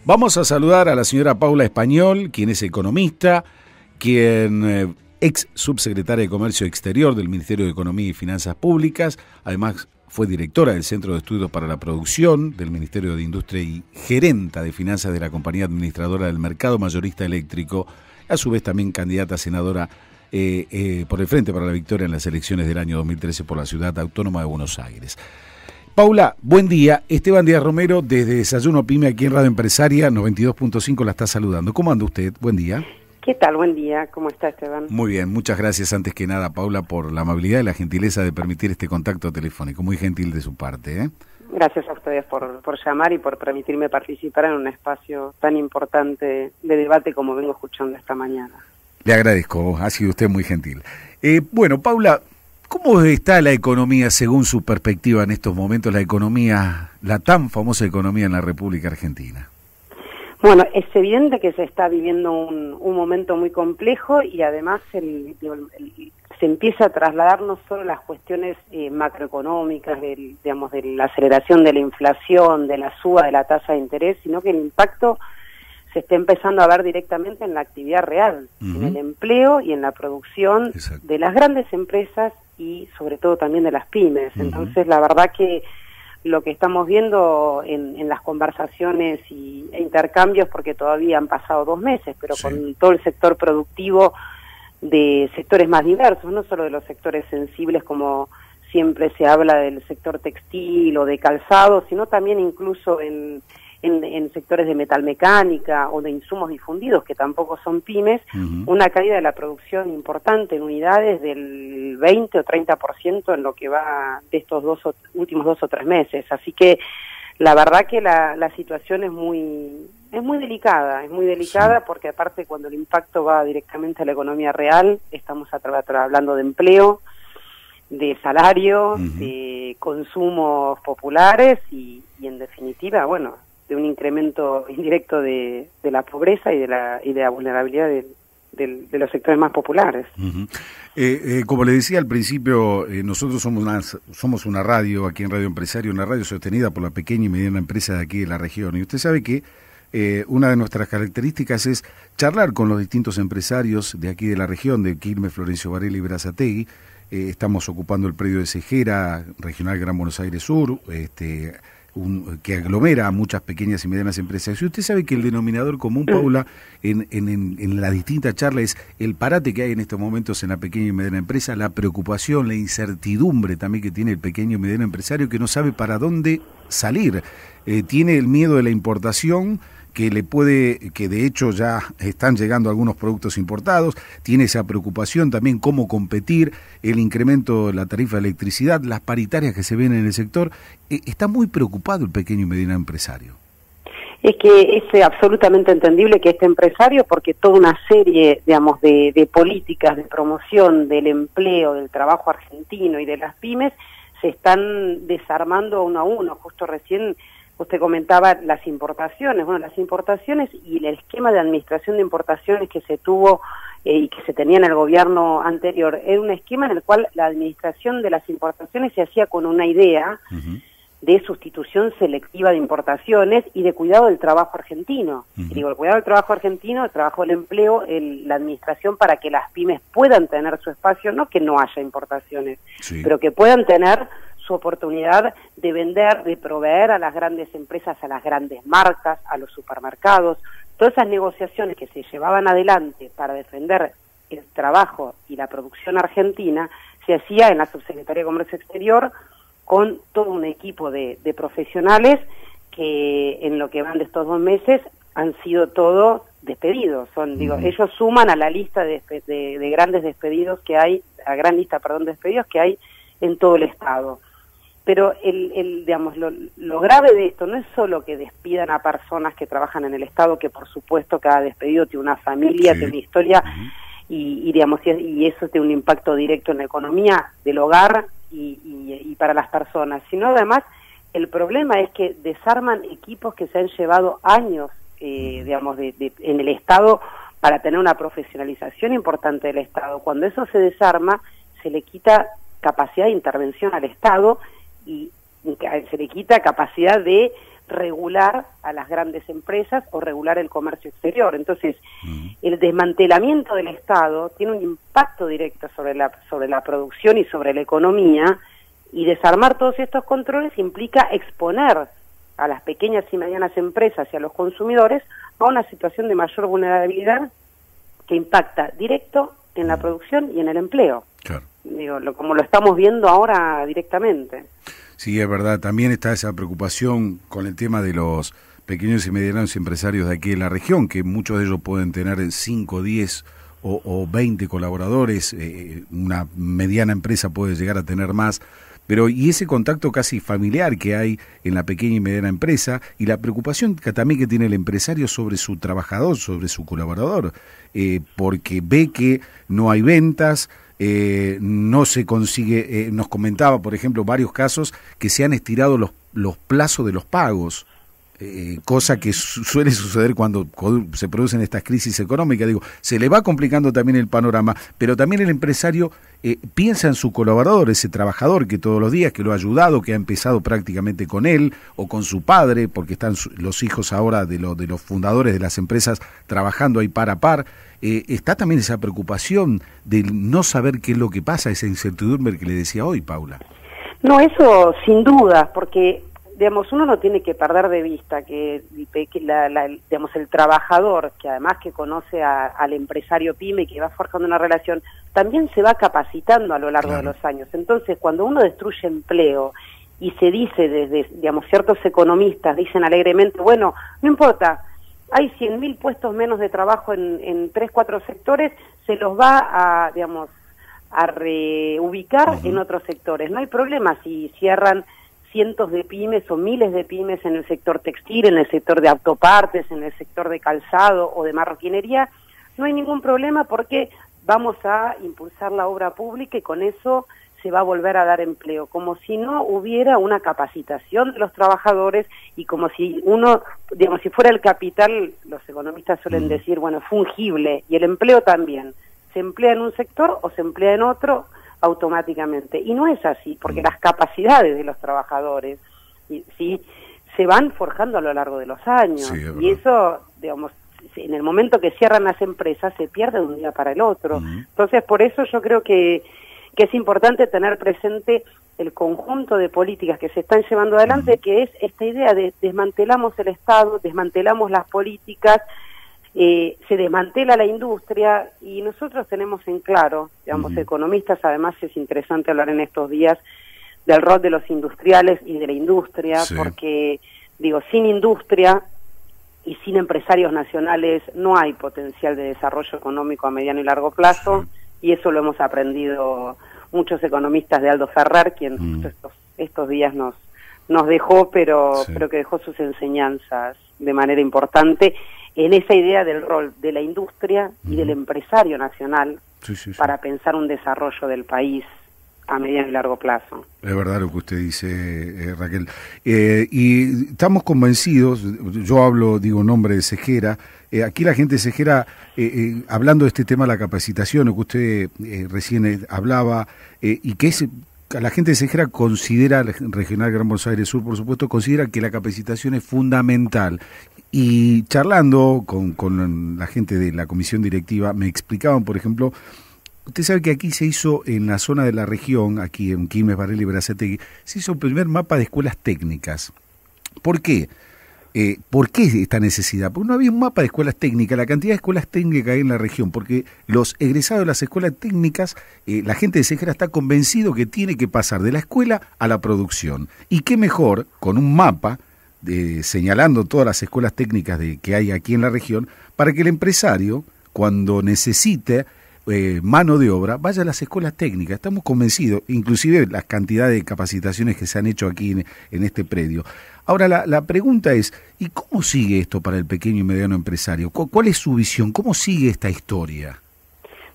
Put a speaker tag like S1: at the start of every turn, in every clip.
S1: Vamos a saludar a la señora Paula Español, quien es economista, quien ex subsecretaria de Comercio Exterior del Ministerio de Economía y Finanzas Públicas, además fue directora del Centro de Estudios para la Producción del Ministerio de Industria y gerenta de finanzas de la compañía administradora del mercado mayorista eléctrico, a su vez también candidata a senadora por el Frente para la Victoria en las elecciones del año 2013 por la Ciudad Autónoma de Buenos Aires. Paula, buen día. Esteban Díaz Romero, desde Desayuno Pyme, aquí en Radio Empresaria 92.5, la está saludando. ¿Cómo anda usted? Buen día.
S2: ¿Qué tal? Buen día. ¿Cómo está, Esteban?
S1: Muy bien, muchas gracias antes que nada, Paula, por la amabilidad y la gentileza de permitir este contacto telefónico. Muy gentil de su parte, ¿eh?
S2: Gracias a ustedes por llamar y por permitirme participar en un espacio tan importante de debate como vengo escuchando esta mañana.
S1: Le agradezco, ha sido usted muy gentil. Bueno, Paula, ¿cómo está la economía según su perspectiva en estos momentos, la economía, la tan famosa economía en la República Argentina?
S2: Bueno, es evidente que se está viviendo un momento muy complejo y además se empieza a trasladar no solo las cuestiones macroeconómicas, de la aceleración de la inflación, de la suba de la tasa de interés, sino que el impacto se está empezando a ver directamente en la actividad real, en el empleo y en la producción de las grandes empresas y sobre todo también de las pymes. Entonces, la verdad que lo que estamos viendo en las conversaciones e intercambios, porque todavía han pasado 2 meses, pero con todo el sector productivo de sectores más diversos, no solo de los sectores sensibles como siempre se habla del sector textil o de calzado, sino también incluso en sectores de metalmecánica o de insumos difundidos, que tampoco son pymes, una caída de la producción importante en unidades del 20 o 30% en lo que va de estos últimos 2 o 3 meses. Así que la verdad que la situación es muy delicada, porque aparte cuando el impacto va directamente a la economía real, estamos hablando de empleo, de salario, de consumos populares y en definitiva, bueno, de un incremento indirecto de la pobreza y de la vulnerabilidad de los sectores más populares.
S1: Como le decía al principio, nosotros somos una radio, aquí en Radio Empresario, una radio sostenida por la pequeña y mediana empresa de aquí de la región. Y usted sabe que una de nuestras características es charlar con los distintos empresarios de aquí de la región, de Quilmes, Florencio Varela y Berazategui. Estamos ocupando el predio de Cejera, Regional Gran Buenos Aires Sur, que aglomera a muchas pequeñas y medianas empresas. Y usted sabe que el denominador común, Paula, en la distinta charla es el parate que hay en estos momentos en la pequeña y mediana empresa, la preocupación, la incertidumbre también que tiene el pequeño y mediano empresario que no sabe para dónde salir. Tiene el miedo de la importación, que de hecho ya están llegando algunos productos importados, tiene esa preocupación también cómo competir, el incremento de la tarifa de electricidad, las paritarias que se ven en el sector. Está muy preocupado el pequeño y mediano empresario.
S2: Es que es absolutamente entendible que este empresario, porque toda una serie, de políticas de promoción del empleo, del trabajo argentino y de las pymes, se están desarmando uno a uno. Justo recién usted comentaba las importaciones. Bueno, las importaciones y el esquema de administración de importaciones que se tuvo y que se tenía en el gobierno anterior, era un esquema en el cual la administración de las importaciones se hacía con una idea de sustitución selectiva de importaciones y de cuidado del trabajo argentino. Y digo, el cuidado del trabajo argentino, el trabajo del empleo, la administración para que las pymes puedan tener su espacio, no que no haya importaciones, pero que puedan tener su oportunidad de vender, de proveer a las grandes empresas, a las grandes marcas, a los supermercados. Todas esas negociaciones que se llevaban adelante para defender el trabajo y la producción argentina se hacía en la Subsecretaría de Comercio Exterior con todo un equipo de profesionales que en lo que van de estos 2 meses han sido todos despedidos. Ellos suman a la lista de grandes despedidos que hay, a gran lista, de despedidos que hay en todo el Estado. Pero lo grave de esto no es solo que despidan a personas que trabajan en el Estado, que por supuesto cada despedido tiene una familia, tiene una historia, y eso tiene un impacto directo en la economía del hogar y para las personas, sino además el problema es que desarman equipos que se han llevado años en el Estado para tener una profesionalización importante del Estado. Cuando eso se desarma, se le quita capacidad de intervención al Estado y se le quita capacidad de regular a las grandes empresas o regular el comercio exterior. Entonces, el desmantelamiento del Estado tiene un impacto directo sobre la producción y sobre la economía, y desarmar todos estos controles implica exponer a las pequeñas y medianas empresas y a los consumidores a una situación de mayor vulnerabilidad que impacta directo en la producción y en el empleo.
S1: Claro.
S2: Digo, como lo estamos viendo ahora directamente.
S1: Sí, es verdad. También está esa preocupación con el tema de los pequeños y medianos empresarios de aquí en la región, que muchos de ellos pueden tener 5, 10 o 20 colaboradores. Una mediana empresa puede llegar a tener más. Pero y ese contacto casi familiar que hay en la pequeña y mediana empresa, y la preocupación también que tiene el empresario sobre su trabajador, sobre su colaborador, porque ve que no hay ventas, no se consigue, nos comentaba, por ejemplo, varios casos que se han estirado los plazos de los pagos, cosa que suele suceder cuando se producen estas crisis económicas. Digo, se le va complicando también el panorama, pero también el empresario piensa en su colaborador, ese trabajador que todos los días, que lo ha ayudado, que ha empezado prácticamente con él o con su padre, porque están los hijos ahora de los fundadores de las empresas trabajando ahí par a par. Está también esa preocupación de no saber qué es lo que pasa, esa incertidumbre que le decía hoy, Paula.
S2: No, eso sin duda, porque digamos, uno no tiene que perder de vista que digamos, el trabajador, que además que conoce al empresario pyme, que va forjando una relación, también se va capacitando a lo largo de los años. Entonces, cuando uno destruye empleo y se dice desde, digamos, ciertos economistas dicen alegremente, bueno, no importa, hay 100.000 puestos menos de trabajo en 3, 4 sectores, se los va a, digamos, a reubicar en otros sectores. No hay problema si cierran cientos de pymes o miles de pymes en el sector textil, en el sector de autopartes, en el sector de calzado o de marroquinería. No hay ningún problema porque vamos a impulsar la obra pública y con eso se va a volver a dar empleo, como si no hubiera una capacitación de los trabajadores y como si uno, digamos, si fuera el capital, los economistas suelen decir, bueno, fungible, y el empleo también, se emplea en un sector o se emplea en otro automáticamente, y no es así, porque las capacidades de los trabajadores sí se van forjando a lo largo de los años, y eso, digamos, en el momento que cierran las empresas se pierde de un día para el otro. Entonces, por eso yo creo que es importante tener presente el conjunto de políticas que se están llevando adelante, que es esta idea de desmantelamos el Estado, desmantelamos las políticas, se desmantela la industria, y nosotros tenemos en claro, digamos, economistas, además es interesante hablar en estos días del rol de los industriales y de la industria, porque, digo, sin industria y sin empresarios nacionales no hay potencial de desarrollo económico a mediano y largo plazo, y eso lo hemos aprendido muchos economistas de Aldo Ferrer, quien estos días nos dejó, pero que dejó sus enseñanzas de manera importante en esa idea del rol de la industria y del empresario nacional para pensar un desarrollo del país a mediano y largo plazo.
S1: Es verdad lo que usted dice, Raquel. Y estamos convencidos, yo hablo, digo, en nombre de Cejera, aquí la gente de Cejera, hablando de este tema de la capacitación, lo que usted recién hablaba, y que la gente de Cejera considera, Regional Gran Buenos Aires Sur, por supuesto, considera que la capacitación es fundamental. Y charlando con la gente de la comisión directiva, me explicaban, por ejemplo, usted sabe que aquí se hizo en la zona de la región, aquí en Quilmes, Varela y Berazategui, se hizo el primer mapa de escuelas técnicas. ¿Por qué? ¿Por qué esta necesidad? Porque no había un mapa de escuelas técnicas, la cantidad de escuelas técnicas que hay en la región, porque los egresados de las escuelas técnicas, la gente de Cejera está convencido que tiene que pasar de la escuela a la producción. Y qué mejor, con un mapa, señalando todas las escuelas técnicas que hay aquí en la región, para que el empresario, cuando necesite mano de obra, vaya a las escuelas técnicas. Estamos convencidos, inclusive las cantidades de capacitaciones que se han hecho aquí en este predio. Ahora, la pregunta es, ¿y cómo sigue esto para el pequeño y mediano empresario? ¿Cuál es su visión? ¿Cómo sigue esta historia?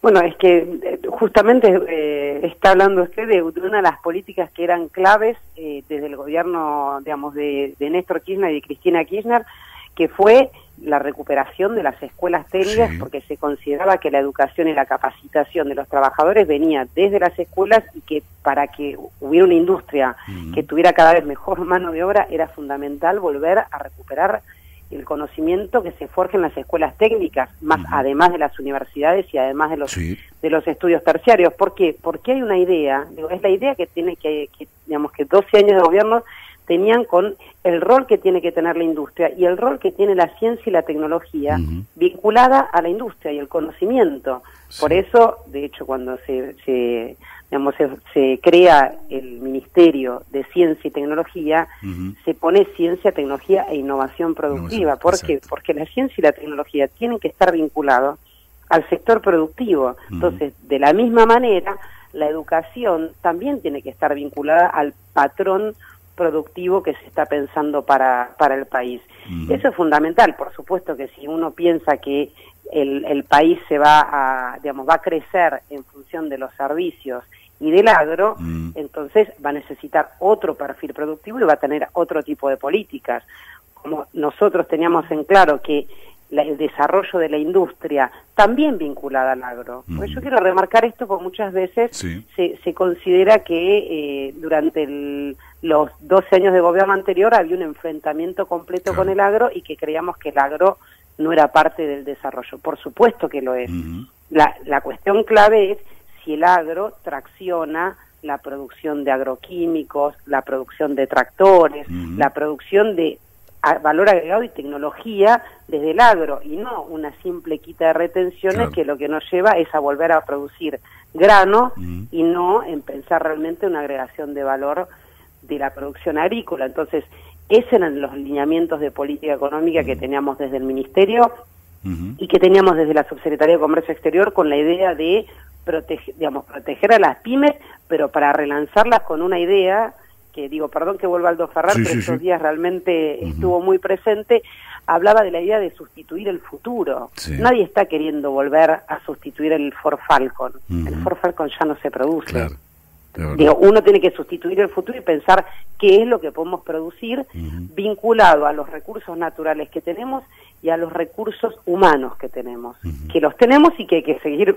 S2: Bueno, es que justamente está hablando usted de una de las políticas que eran claves desde el gobierno, digamos, de Néstor Kirchner y de Cristina Kirchner, que fue la recuperación de las escuelas técnicas, porque se consideraba que la educación y la capacitación de los trabajadores venía desde las escuelas y que para que hubiera una industria que tuviera cada vez mejor mano de obra era fundamental volver a recuperar el conocimiento que se forja en las escuelas técnicas, más además de las universidades y además de los estudios terciarios. ¿Por qué? Porque hay una idea, es la idea que tiene que digamos que 12 años de gobierno tenían con el rol que tiene que tener la industria y el rol que tiene la ciencia y la tecnología vinculada a la industria y el conocimiento. Por eso, de hecho, cuando se crea el Ministerio de Ciencia y Tecnología, se pone ciencia, tecnología e innovación productiva. ¿Por qué? Porque la ciencia y la tecnología tienen que estar vinculados al sector productivo. Entonces, de la misma manera, la educación también tiene que estar vinculada al patrón productivo que se está pensando para el país. Eso es fundamental. Por supuesto que si uno piensa que el país se va a crecer en función de los servicios y del agro, entonces va a necesitar otro perfil productivo y va a tener otro tipo de políticas. Como nosotros teníamos en claro que el desarrollo de la industria también vinculada al agro. Pues yo quiero remarcar esto porque muchas veces se considera que durante los 12 años de gobierno anterior había un enfrentamiento completo con el agro y que creíamos que el agro no era parte del desarrollo. Por supuesto que lo es. La cuestión clave es si el agro tracciona la producción de agroquímicos, la producción de tractores, la producción de valor agregado y tecnología desde el agro, y no una simple quita de retenciones que lo que nos lleva es a volver a producir grano y no en pensar realmente una agregación de valor de la producción agrícola. Entonces, esos eran los lineamientos de política económica que teníamos desde el Ministerio y que teníamos desde la Subsecretaría de Comercio Exterior con la idea de proteger a las pymes, pero para relanzarlas con una idea que perdón que vuelva Aldo Ferrer, pero estos días realmente estuvo muy presente, hablaba de la idea de sustituir el futuro. Nadie está queriendo volver a sustituir el Ford Falcon. El Ford Falcon ya no se produce. Uno tiene que sustituir el futuro y pensar qué es lo que podemos producir vinculado a los recursos naturales que tenemos y a los recursos humanos que tenemos. Que los tenemos y que hay que seguir,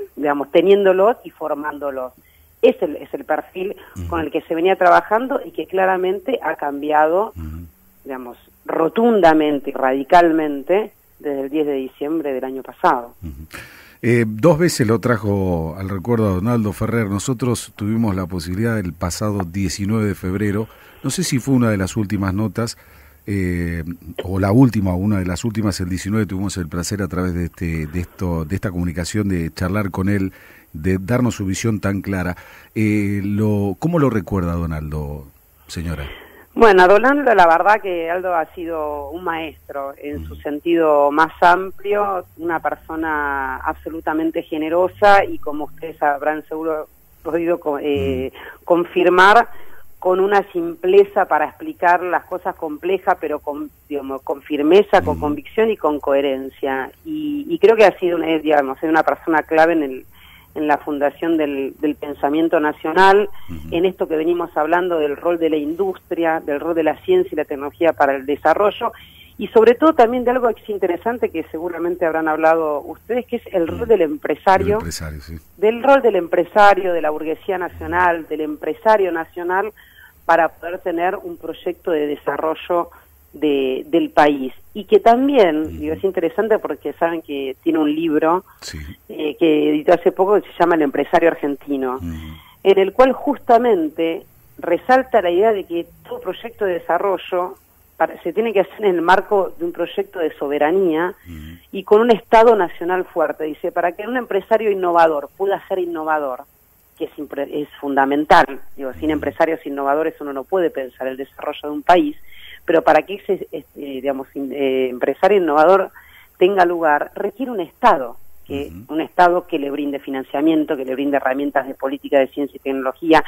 S2: teniéndolos y formándolos. Es el perfil con el que se venía trabajando y que claramente ha cambiado, rotundamente y radicalmente desde el 10 de diciembre del año pasado.
S1: 2 veces lo trajo al recuerdo a don Aldo Ferrer. Nosotros tuvimos la posibilidad el pasado 19 de febrero, no sé si fue una de las últimas notas, o la última, o una de las últimas, el 19 tuvimos el placer a través de esta comunicación de charlar con él, de darnos su visión tan clara. ¿Cómo lo recuerda don Aldo, señora?
S2: Bueno, don Aldo, la verdad que Aldo ha sido un maestro en su sentido más amplio, una persona absolutamente generosa y, como ustedes habrán seguro podido confirmar, con una simpleza para explicar las cosas complejas, pero con firmeza, con convicción y con coherencia. Y creo que ha sido una persona clave en la fundación del pensamiento nacional, en esto que venimos hablando del rol de la industria, del rol de la ciencia y la tecnología para el desarrollo, y sobre todo también de algo que es interesante, que seguramente habrán hablado ustedes, que es el rol del empresario, del rol del empresario, de la burguesía nacional, del empresario nacional, para poder tener un proyecto de desarrollo del país. Y que también, es interesante porque saben que tiene un libro que editó hace poco que se llama El empresario argentino, en el cual justamente resalta la idea de que todo proyecto de desarrollo se tiene que hacer en el marco de un proyecto de soberanía y con un Estado nacional fuerte. Dice, para que un empresario innovador pueda ser innovador, que es fundamental, sin empresarios innovadores uno no puede pensar el desarrollo de un país, pero para que ese empresario innovador tenga lugar, requiere un Estado, un Estado que le brinde financiamiento, que le brinde herramientas de política de ciencia y tecnología,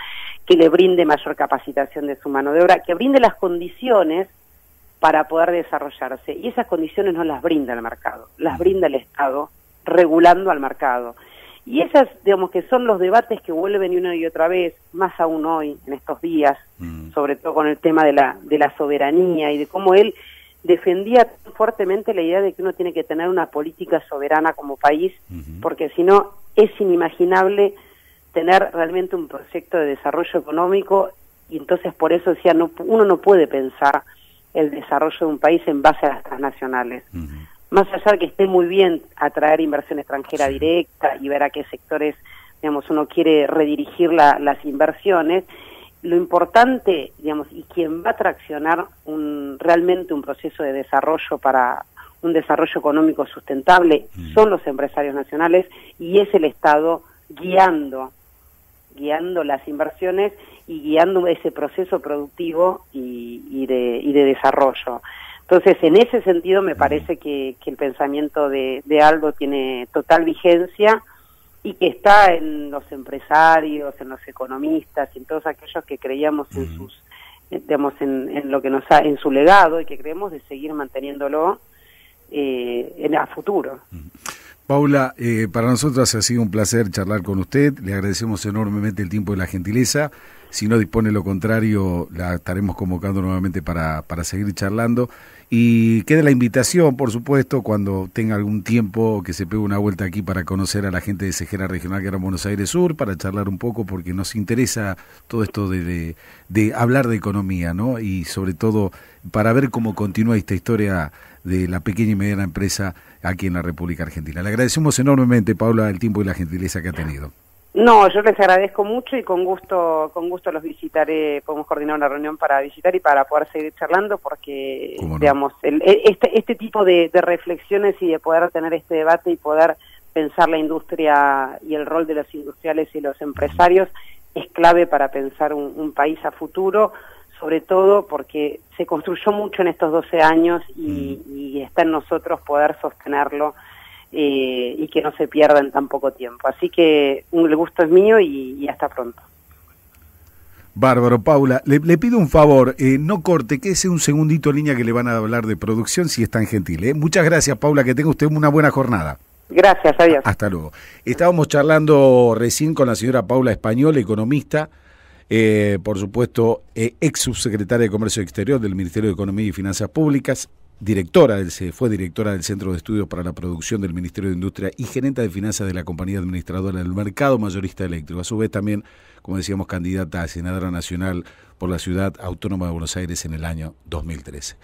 S2: que le brinde mayor capacitación de su mano de obra, que brinde las condiciones para poder desarrollarse. Y esas condiciones no las brinda el mercado, las brinda el Estado, regulando al mercado. Y esas, que son los debates que vuelven una y otra vez, más aún hoy, en estos días, sobre todo con el tema de la soberanía y de cómo él, defendía fuertemente la idea de que uno tiene que tener una política soberana como país, porque si no es inimaginable tener realmente un proyecto de desarrollo económico, y entonces por eso decía, uno no puede pensar el desarrollo de un país en base a las transnacionales. Más allá de que esté muy bien atraer inversión extranjera directa y ver a qué sectores, digamos, uno quiere redirigir las inversiones, lo importante, digamos, y quien va a traccionar realmente un proceso de desarrollo para un desarrollo económico sustentable son los empresarios nacionales, y es el Estado guiando las inversiones y guiando ese proceso productivo y de desarrollo. Entonces, en ese sentido me parece que el pensamiento de Aldo tiene total vigencia, y que está en los empresarios, en los economistas, en todos aquellos que creíamos en sus, digamos, en lo que en su legado, y que creemos de seguir manteniéndolo a futuro.
S1: Paula, para nosotros ha sido un placer charlar con usted, le agradecemos enormemente el tiempo y la gentileza. Si no dispone lo contrario, la estaremos convocando nuevamente para seguir charlando. Y queda la invitación, por supuesto, cuando tenga algún tiempo, que se pegue una vuelta aquí para conocer a la gente de Cejera Regional Gran Buenos Aires Sur, para charlar un poco, porque nos interesa todo esto de hablar de economía, ¿no? Y sobre todo para ver cómo continúa esta historia de la pequeña y mediana empresa aquí en la República Argentina. Le agradecemos enormemente, Paula, el tiempo y la gentileza que ha tenido.
S2: No, yo les agradezco mucho, y con gusto los visitaré. Podemos coordinar una reunión para visitar y para poder seguir charlando, porque, no, digamos, este tipo de reflexiones y de poder tener este debate y poder pensar la industria y el rol de los industriales y los empresarios es clave para pensar un país a futuro, sobre todo porque se construyó mucho en estos 12 años y está en nosotros poder sostenerlo y que no se pierda en tan poco tiempo. Así que el gusto es mío y hasta pronto.
S1: Bárbaro. Paula, le pido un favor, no corte, quédese un segundito en línea que le van a hablar de producción, si es tan gentil. Muchas gracias, Paula, que tenga usted una buena jornada. Gracias, adiós. Hasta luego. Estábamos charlando recién con la señora Paula Español, economista, por supuesto, ex subsecretaria de Comercio Exterior del Ministerio de Economía y Finanzas Públicas, fue directora del Centro de Estudios para la Producción del Ministerio de Industria y gerente de finanzas de la compañía administradora del mercado mayorista eléctrico. A su vez también, como decíamos, candidata a senadora nacional por la Ciudad Autónoma de Buenos Aires en el año 2013.